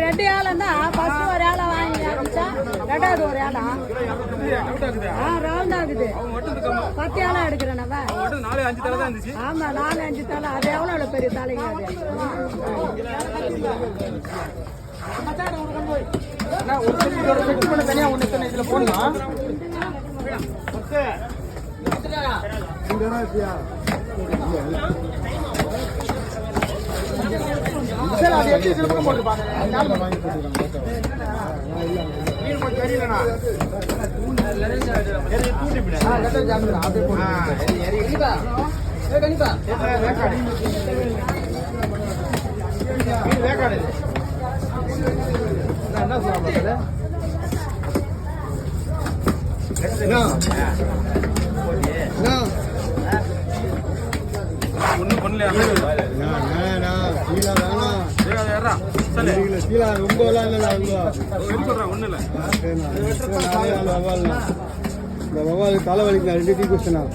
ரெண்டு ஆளா ஃபர்ஸ்ட் ஒரு ஆளை வாங்கி ரெண்டாவது ஒரு ஆளா ரவுண்ட் ஆகுது 10 ஆளா எடுக்கிறேன் ஆமா 4-5 தலை அது எவ்வளவு பெரிய தலைங்க அது தனியா ஒண்ணு இதுல போடலாம் ஒன்னும் பண்ணலையா ரொம்ப ஒண்ணு இல்ல தலைவலிக்கு 2 டீ குடிச்சேன்.